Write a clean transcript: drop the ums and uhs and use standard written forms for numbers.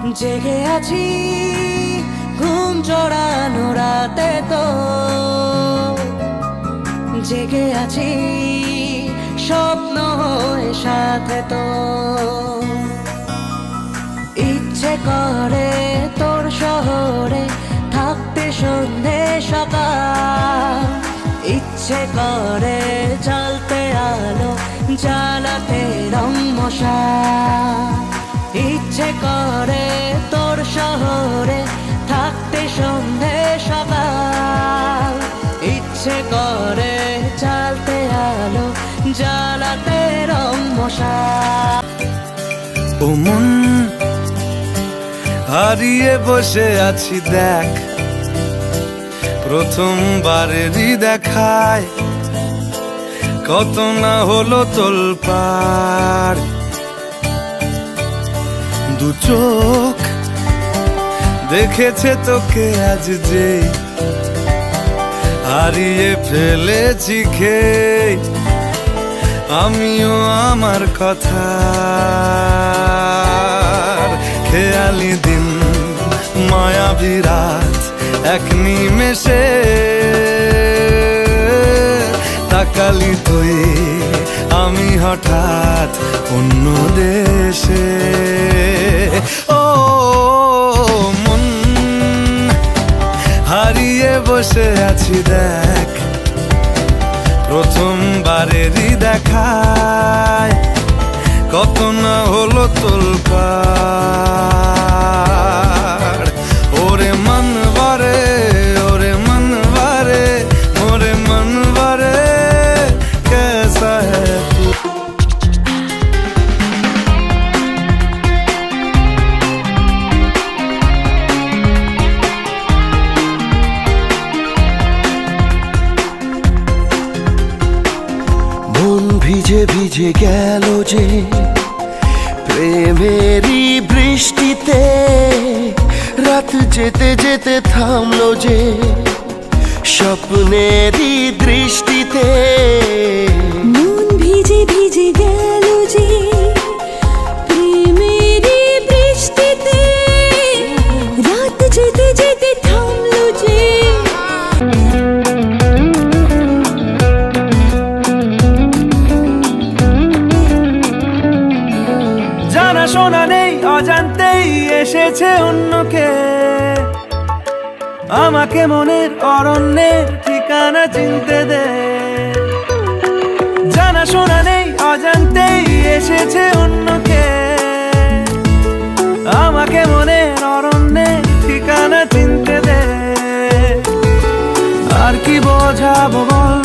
জেগে আছি ঘুম জড়ানো রাতে তো, জেগে আছি স্বপ্ন হয়ে সাথে তো। ইচ্ছে করে তোর শহরে থাকতে সন্ধে সকাল, ইচ্ছে করে জ্বলতে আলো জ্বালাতে রং মশা। ইচ্ছে করে তোর শহরে থাকতে সন্ধে সকাল, ইচ্ছে করে জ্বালতে আলো জ্বালাতে রং মশা। ও মন হারিয়ে বসে আছি দেখ, প্রথমবারেরই দেখায় কত না হলো তোলপাড়। দু চোখ দেখেছে তোকে আজ যে, হারিয়ে ফেলেছি খেয়ে আমিও আমার কথা। খেয়ালি দিন মায়াবী রাত এক নিমেষে, তাকালি তুই আমি হঠাৎ অন্য দেশে। ও মন হারিয়ে বসে আছি দেখ, প্রথমবারেরই দেখায় কত না হলো তোলপাড়। ওরে মনবারে ওরে মনবারে ওরে মনবারে कैसा है तू। মন ভিজে ভিজে গেল যে প্রেমেরই বৃষ্টিতে, রাত যেতে যেতে থামলো যে স্বপ্নেরই দৃষ্টিতে। মন ভিজে ভিজে গেল যে প্রেমেরই বৃষ্টিতে, রাত যেতে যেতে থামলো যে। জানা শোনা নেই অজান্তেই এসেছে অন্যকে, আমাকে মনের অরণ্যের ঠিকানা চিনতে দে। জানা শোনা নেই অজান্তেই এসেছে অন্যকে, আমাকে মনের অরণ্যের ঠিকানা চিনতে দে। আর কি বোঝাবো বল